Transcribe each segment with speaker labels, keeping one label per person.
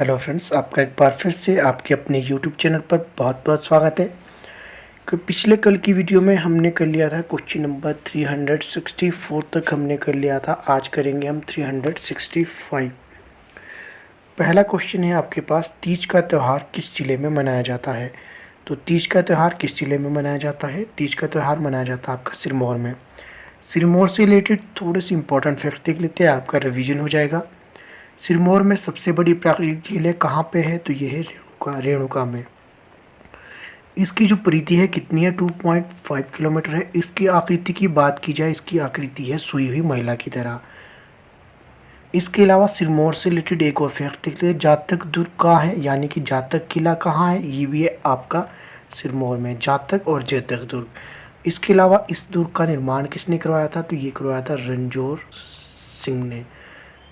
Speaker 1: Hello friends, आपका एक बार फिर से आपके अपने यूट्यूब चैनल पर बहुत बहुत स्वागत है। कि पिछले कल की वीडियो में हमने कर लिया था क्वेश्चन नंबर 364 तक हमने कर लिया था। आज करेंगे हम 365। पहला क्वेश्चन है आपके पास, तीज का त्यौहार किस जिले में मनाया जाता है। तो तीज का त्यौहार किस जिले में मनाया जाता है? तीज का त्यौहार मनाया जाता है आपका सिरमौर में। सिरमौर से रिलेटेड थोड़े से इंपॉर्टेंट फैक्ट देख लेते हैं, आपका रिवीजन हो जाएगा। सिरमौर में सबसे बड़ी प्राकृतिक झील है कहाँ पे है? तो ये है रेणुका में। इसकी जो परिधि है कितनी है? 2.5 किलोमीटर है। इसकी आकृति की बात की जाए, इसकी आकृति है सोई हुई महिला की तरह। इसके अलावा सिरमौर से रिलेटेड एक और फैक्ट देखते हैं, जातक दुर्ग कहाँ है, यानी कि जातक किला कहाँ है? ये भी है आपका सिरमौर में, जातक और जैतक दुर्ग। इसके अलावा इस दुर्ग का निर्माण किसने करवाया था? तो ये करवाया था रणजोर सिंह ने।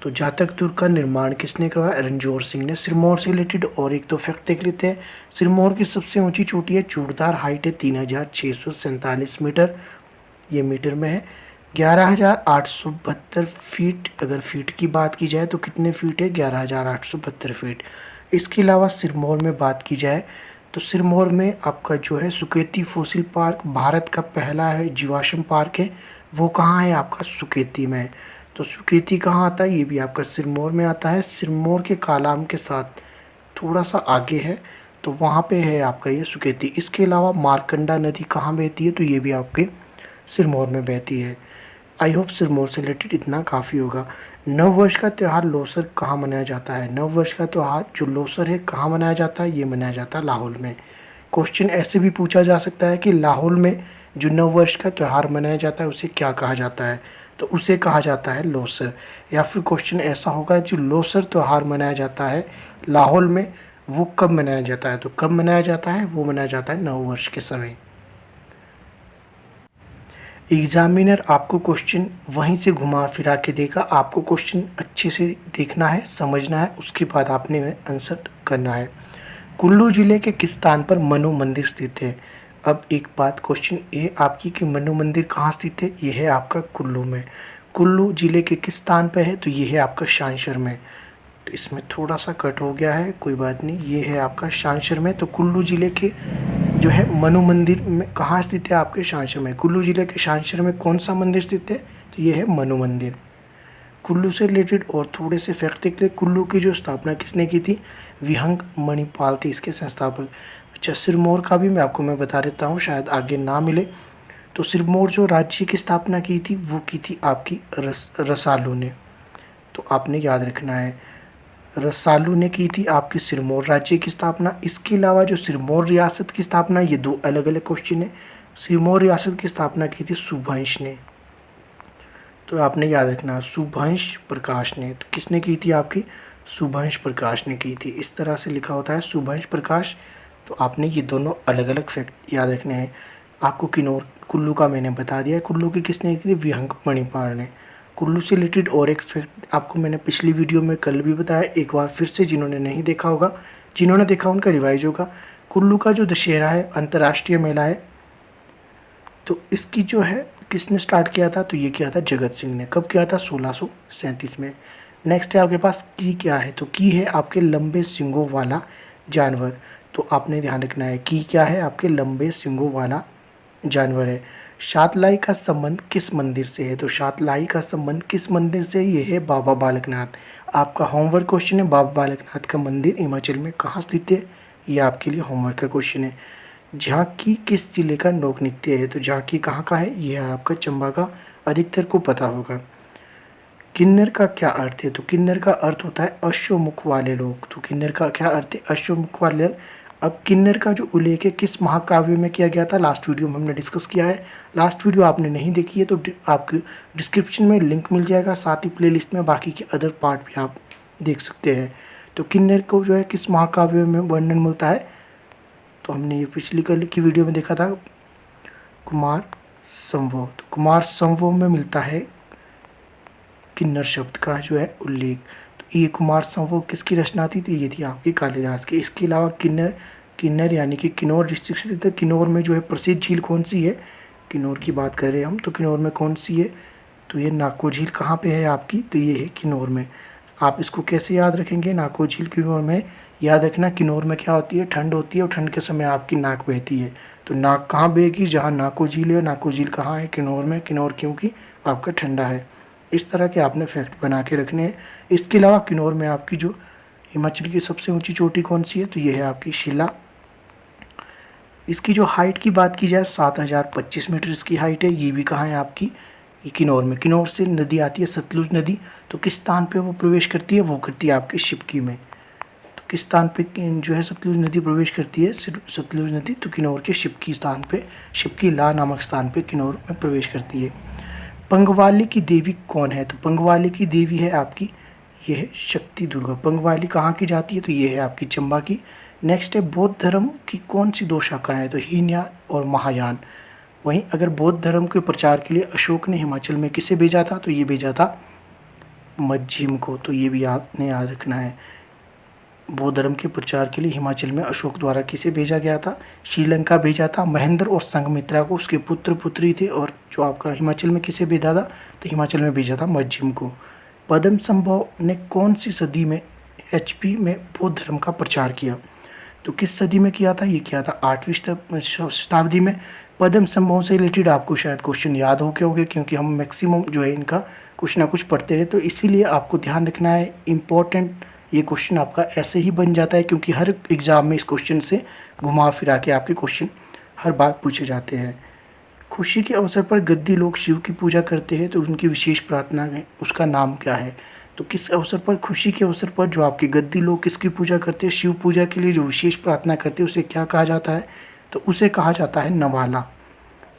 Speaker 1: तो जातक दुर्ग का निर्माण किसने करवाया? रणजोर सिंह ने। सिरमौर से रिलेटेड और एक तो फैक्ट देख लेते हैं। सिरमौर की सबसे ऊंची चोटी है चूड़धार, हाइट है 3647 मीटर, ये मीटर में है। 11,872 फीट, अगर फीट की बात की जाए तो कितने फीट है? 11,872 फीट। इसके अलावा सिरमौर में बात की जाए तो सिरमौर में आपका जो है सुकेती फॉसिल पार्क, भारत का पहला है जीवाश्म पार्क है, वो कहाँ है? आपका सुकेती में। तो सुकेती कहाँ आता है? ये भी आपका सिरमौर में आता है। सिरमौर के कालाम के साथ थोड़ा सा आगे है, तो वहाँ पे है आपका ये सुकेती। इसके अलावा मारकंडा नदी कहाँ बहती है? तो ये भी आपके सिरमौर में बहती है। आई होप सिरमौर से रिलेटेड इतना काफ़ी होगा। नववर्ष का त्यौहार लोसर कहाँ मनाया जाता है? नववर्ष का त्यौहार जो लोसर है कहाँ मनाया जाता है? ये मनाया जाता है लाहौल में। क्वेश्चन ऐसे भी पूछा जा सकता है कि लाहौल में जो नववर्ष का त्यौहार मनाया जाता है उसे क्या कहा जाता है? तो उसे कहा जाता है लोसर। या फिर क्वेश्चन ऐसा होगा, जो लोसर त्यौहार मनाया जाता है लाहौल में वो कब मनाया जाता है? तो कब मनाया जाता है? वो मनाया जाता है नववर्ष के समय। एग्जामिनर आपको क्वेश्चन वहीं से घुमा फिरा के देगा, आपको क्वेश्चन अच्छे से देखना है, समझना है, उसके बाद आपने आंसर करना है। कुल्लू जिले के किस स्थान पर मनु मंदिर स्थित है? अब एक बात क्वेश्चन ए आपकी कि मनु मंदिर कहाँ स्थित है? ये है आपका कुल्लू में। कुल्लू जिले के किस स्थान पर है? तो ये है आपका शांशर में। तो इसमें थोड़ा सा कट हो गया है, कोई बात नहीं, ये है आपका शांशर में। तो कुल्लू जिले के जो है मनु मंदिर में कहाँ स्थित है? आपके शांशर में। कुल्लू जिले के शांशर में कौन सा मंदिर स्थित है? तो ये है मनु मंदिर। कुल्लू से रिलेटेड और थोड़े से फैक्ट देखते हैं। कुल्लू की जो स्थापना किसने की थी? विहंग मणिपाल थे इसके संस्थापक। अच्छा, सिरमौर का भी मैं बता देता हूँ, शायद आगे ना मिले। तो सिरमौर जो राज्य की स्थापना की थी वो की थी आपकी रसालू ने। तो आपने याद रखना है, रसालू ने की थी आपकी सिरमौर राज्य की स्थापना। इसके अलावा जो सिरमौर रियासत की स्थापना, ये दो अलग अलग क्वेश्चन है। सिरमौर रियासत की स्थापना की थी सुभंश ने। तो आपने याद रखना सुभंश प्रकाश ने। तो किसने की थी? आपकी सुभंश प्रकाश ने की थी। इस तरह से लिखा होता है सुभंश प्रकाश। तो आपने ये दोनों अलग अलग फैक्ट याद रखने हैं। आपको किन्नौर कुल्लू का मैंने बता दिया, कुल्लू की किसने की थी? विहंग मणिपाल ने। कुल्लू से रिलेटेड और एक फैक्ट आपको मैंने पिछली वीडियो में कल भी बताया, एक बार फिर से जिन्होंने नहीं देखा होगा, जिन्होंने देखा उनका रिवाइज होगा। कुल्लू का जो दशहरा है अंतर्राष्ट्रीय मेला है, तो इसकी जो है किसने स्टार्ट किया था? तो ये किया था जगत सिंह ने। कब किया था? 1637 में। नेक्स्ट है आपके पास की क्या है? तो की है आपके लंबे सींगों वाला जानवर। तो आपने ध्यान रखना है की क्या है? आपके लंबे सींगों वाला जानवर है। शातलाई का संबंध किस मंदिर से है? तो शातलाई का संबंध किस मंदिर से? ये है बाबा बालकनाथ। आपका होमवर्क क्वेश्चन है, बाबा बालकनाथ का मंदिर हिमाचल में कहाँ स्थित है? ये आपके लिए होमवर्क का क्वेश्चन है। झांकी किस जिले का लोक नृत्य है? तो झांकी कहाँ का है? यह है आपका चंबा का, अधिकतर को पता होगा। किन्नर का क्या अर्थ है? तो किन्नर का अर्थ होता है अश्वमुख वाले लोग। तो किन्नर का क्या अर्थ है? अश्वमुख वाले लोग। अब किन्नर का जो उल्लेख है किस महाकाव्य में किया गया था? लास्ट वीडियो में हमने डिस्कस किया है। लास्ट वीडियो आपने नहीं देखी है तो आपके डिस्क्रिप्शन में लिंक मिल जाएगा, साथ ही प्लेलिस्ट में बाकी के अदर पार्ट भी आप देख सकते हैं। तो किन्नर को जो है किस महाकाव्य में वर्णन मिलता है? तो हमने ये पिछली कल की वीडियो में देखा था, कुमार संभव। तो कुमार संभव में मिलता है किन्नर शब्द का जो है उल्लेख। तो ये कुमार संभव किसकी रचना थी? तो ये थी आपकी कालिदास की। इसके अलावा किन्नर यानी कि किन्नौर डिस्ट्रिक्ट से थे। किन्नौर में जो है प्रसिद्ध झील कौन सी है? किन्नौर की बात कर रहे हैं हम, तो किन्नौर में कौन सी है? तो ये नाको झील कहाँ पे है आपकी? तो ये है किन्नौर में। आप इसको कैसे याद रखेंगे? नाको झील किन्नौर में याद रखना, किन्नौर में क्या होती है, ठंड होती है और ठंड के समय आपकी नाक बहती है। तो नाक कहाँ बहेगी? जहाँ नाको झील है। नाको झील कहाँ है? किन्नौर में। किन्नौर क्योंकि आपका ठंडा है। इस तरह के आपने फैक्ट बना के रखने हैं। इसके अलावा किन्नौर में आपकी जो हिमाचल की सबसे ऊंची चोटी कौन सी है? तो ये है आपकी शिला। इसकी जो हाइट की बात की जाए 7025 मीटर इसकी हाइट है। ये भी कहाँ है आपकी? ये किन्नौर में। किन्नौर से नदी आती है सतलुज नदी, तो किस स्थान पे वो प्रवेश करती है? वो करती है आपकी शिवकी में। तो किस स्थान पे जो है सतलुज नदी प्रवेश करती है? सतलुज नदी तो किन्नौर के शिवकी स्थान पे, शिवकी ला नामक स्थान पे किन्नौर में प्रवेश करती है। पंगवाली की देवी कौन है? तो पंगवाली की देवी है आपकी, ये है शक्ति दुर्गा। पंगवाली कहाँ की जाती है? तो ये है आपकी चंबा की। नेक्स्ट है बौद्ध धर्म की कौन सी दो शाखाएं हैं? तो हीनयान और महायान। वहीं अगर बौद्ध धर्म के प्रचार के लिए अशोक ने हिमाचल में किसे भेजा था? तो ये भेजा था मज्जिम को। तो ये भी आपने याद रखना है। बौद्ध धर्म के प्रचार के लिए हिमाचल में अशोक द्वारा किसे भेजा गया था? श्रीलंका भेजा था। महेंद्र और संघमित्रा को उसके पुत्र पुत्री थे। और जो आपका हिमाचल में किसे भेजा था? तो हिमाचल में भेजा था मज्जिम को। पद्मसंभव ने कौन सी सदी में HP में बौद्ध धर्म का प्रचार किया? तो किस सदी में किया था? ये किया था 8वीं शताब्दी में। पद्मसंभव से रिलेटेड आपको शायद क्वेश्चन याद हो गए होंगे, क्योंकि हम मैक्सिमम जो है इनका कुछ ना कुछ पढ़ते रहे, तो इसीलिए आपको ध्यान रखना है। इम्पोर्टेंट ये क्वेश्चन आपका ऐसे ही बन जाता है, क्योंकि हर एग्ज़ाम में इस क्वेश्चन से घुमा फिरा के आपके क्वेश्चन हर बार पूछे जाते हैं। खुशी के अवसर पर गद्दी लोग शिव की पूजा करते हैं, तो उनकी विशेष प्रार्थना है, उसका नाम क्या है? तो किस अवसर पर, खुशी के अवसर पर जो आपके गद्दी लोग किसकी पूजा करते हैं? शिव पूजा के लिए जो विशेष प्रार्थना करते हैं उसे क्या कहा जाता है? तो उसे कहा जाता है नवाला।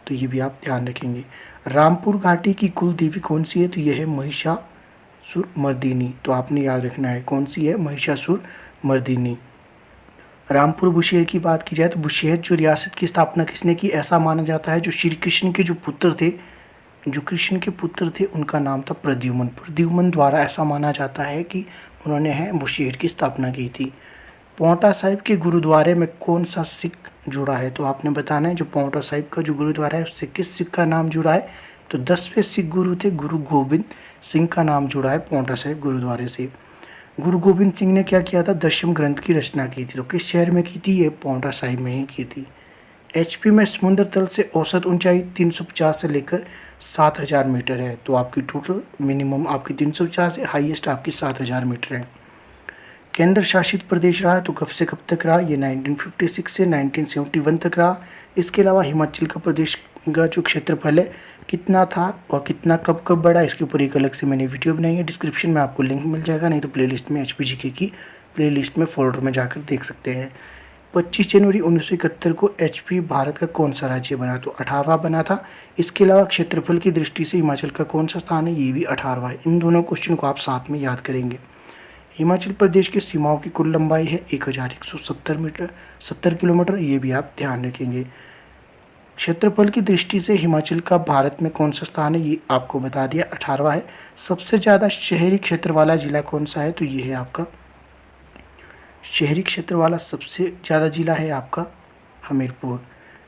Speaker 1: तो ये भी आप ध्यान रखेंगे। रामपुर घाटी की कुल देवी कौन सी है? तो ये है महिषासुरमर्दिनी। तो आपने याद रखना है कौन सी है? महिषासुरमर्दिनी। रामपुर बुशेर की बात की जाए तो बुशेर जो रियासत की स्थापना किसने की? ऐसा माना जाता है जो श्री कृष्ण के जो पुत्र थे, जो कृष्ण के पुत्र थे, उनका नाम था प्रद्युम्न। प्रद्युम्न द्वारा ऐसा माना जाता है कि उन्होंने है बुशेर की स्थापना की थी। पांवटा साहिब के गुरुद्वारे में कौन सा सिख जुड़ा है? तो आपने बताना है जो पांवटा साहिब का जो गुरुद्वारा है उससे किस सिख का नाम जुड़ा है? तो 10वें सिख गुरु थे गुरु गोबिंद सिंह का नाम जुड़ा है पांवटा साहिब गुरुद्वारे से। गुरु गोबिंद सिंह ने क्या किया था? दशम ग्रंथ की रचना की थी। तो किस शहर में की थी? ये पांवटा साहिब में ही की थी। HP में समुद्र तल से औसत ऊंचाई 350 से लेकर 7000 मीटर है। तो आपकी टोटल मिनिमम आपकी 350 है, हाईएस्ट आपकी 7000 मीटर है। केंद्र शासित प्रदेश रहा तो कब से कब तक रहा? ये 1956 से 1971 तक रहा। इसके अलावा हिमाचल का प्रदेश का जो क्षेत्रफल है कितना था और कितना कब कब बढ़ा, इसके ऊपर एक अलग से मैंने वीडियो बनाई है। डिस्क्रिप्शन में आपको लिंक मिल जाएगा, नहीं तो प्लेलिस्ट में HPGK की प्लेलिस्ट में फोल्डर में जाकर देख सकते हैं। 25 जनवरी 1971 को HP भारत का कौन सा राज्य बना? तो 18वां बना था। इसके अलावा क्षेत्रफल की दृष्टि से हिमाचल का कौन सा स्थान है? ये भी 18वां है। इन दोनों क्वेश्चन को आप साथ में याद करेंगे। हिमाचल प्रदेश की सीमाओं की कुल लंबाई है 1170 किलोमीटर। ये भी आप ध्यान रखेंगे। क्षेत्रफल की दृष्टि से हिमाचल का भारत में कौन सा स्थान है? ये आपको बता दिया, 18वां है। सबसे ज़्यादा शहरी क्षेत्र वाला जिला कौन सा है? तो ये है आपका शहरी क्षेत्र वाला सबसे ज़्यादा जिला है आपका हमीरपुर।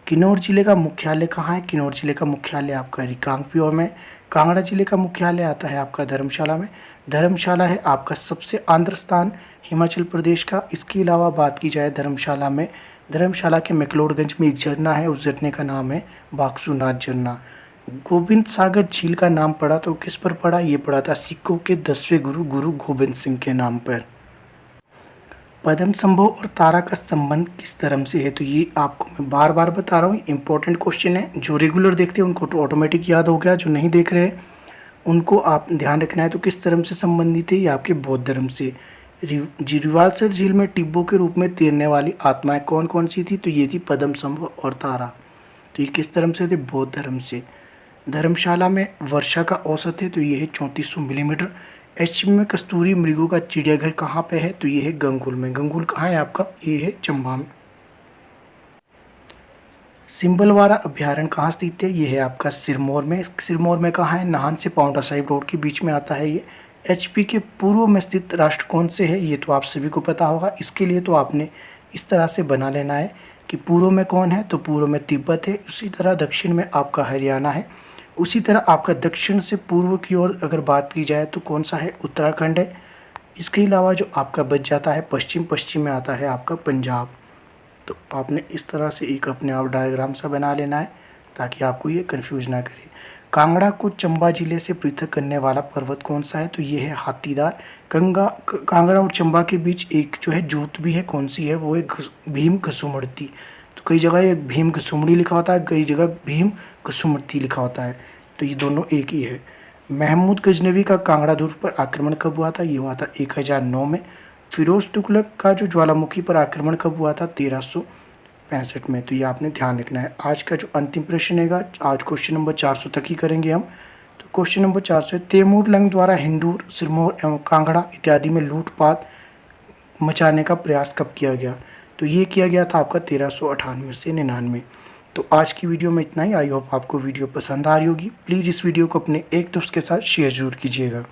Speaker 1: किन्नौर जिले का मुख्यालय कहाँ है? किन्नौर जिले का मुख्यालय आपका रिकांगपिओ में। कांगड़ा जिले का मुख्यालय आता है आपका धर्मशाला में। धर्मशाला है आपका सबसे आंध्र स्थान हिमाचल प्रदेश का। इसके अलावा बात की जाए धर्मशाला में, धर्मशाला के मैक्लोडगंज में एक झरना है, उस झरने का नाम है बाक्सूनाथ झरना। गोविंद सागर झील का नाम पड़ा तो किस पर पड़ा? ये पड़ा था सिखों के 10वें गुरु गुरु गोबिंद सिंह के नाम पर। पद्मसंभव और तारा का संबंध किस धर्म से है? तो ये आपको मैं बार बार बता रहा हूँ, इंपॉर्टेंट क्वेश्चन है। जो रेगुलर देखते हैं उनको तो ऑटोमेटिक याद हो गया, जो नहीं देख रहे उनको आप ध्यान रखना है। तो किस धर्म से संबंधित है? ये आपके बौद्ध धर्म से। रिवाल्सर झील में टिब्बो के रूप में तैरने वाली आत्माएं कौन कौन सी थी? तो ये थी पद्मसंभव और तारा। तो ये किस धर्म से थे? बौद्ध धर्म से। धर्मशाला में वर्षा का औसत है तो ये है 3400 मिलीमीटर। HP में कस्तूरी मृगों का चिड़ियाघर कहाँ पे है? तो ये है गंगुल में। गंगुल कहाँ है आपका? ये है चंबा में। सिंबलवाड़ा अभ्यारण्य कहाँ स्थित है? ये है आपका सिरमौर में। सिरमौर में कहाँ है? नाहन से पांवटा साहिब रोड के बीच में आता है ये। HP के पूर्व में स्थित राष्ट्र कौन से है? ये तो आप सभी को पता होगा। इसके लिए तो आपने इस तरह से बना लेना है कि पूर्व में कौन है? तो पूर्व में तिब्बत है। उसी तरह दक्षिण में आपका हरियाणा है। उसी तरह आपका दक्षिण से पूर्व की ओर अगर बात की जाए तो कौन सा है? उत्तराखंड है। इसके अलावा जो आपका बच जाता है पश्चिम में आता है आपका पंजाब। तो आपने इस तरह से एक अपने आप डायग्राम सा बना लेना है ताकि आपको ये कंफ्यूज ना करे। कांगड़ा को चंबा जिले से पृथक करने वाला पर्वत कौन सा है? तो ये है हाथीदार। कांगड़ा और चंबा के बीच एक जो है जोत भी है, कौन सी है? वो है भीम घसुमड़ती। तो कई जगह ये भीम घसुमड़ी लिखा होता है, कई जगह भीम घसुमड़ती लिखा होता है, तो ये दोनों एक ही है। महमूद गजनवी का कांगड़ा दुर्ग पर आक्रमण कब हुआ था? ये हुआ था 1009 में। फिरोज तुगलक का जो ज्वालामुखी पर आक्रमण कब हुआ था? 1365 में। तो ये आपने ध्यान रखना है। आज का जो अंतिम प्रश्न रहेगा, आज क्वेश्चन नंबर 400 तक ही करेंगे हम। तो क्वेश्चन नंबर 400 है, तैमूर लंग द्वारा हिंदूर, सिरमौर एवं कांगड़ा इत्यादि में लूटपाट मचाने का प्रयास कब किया गया? तो ये किया गया था आपका 1398 से 99। तो आज की वीडियो में इतना ही। आई होप आपको वीडियो पसंद आ रही होगी। प्लीज़ इस वीडियो को अपने एक दोस्त के साथ शेयर जरूर कीजिएगा।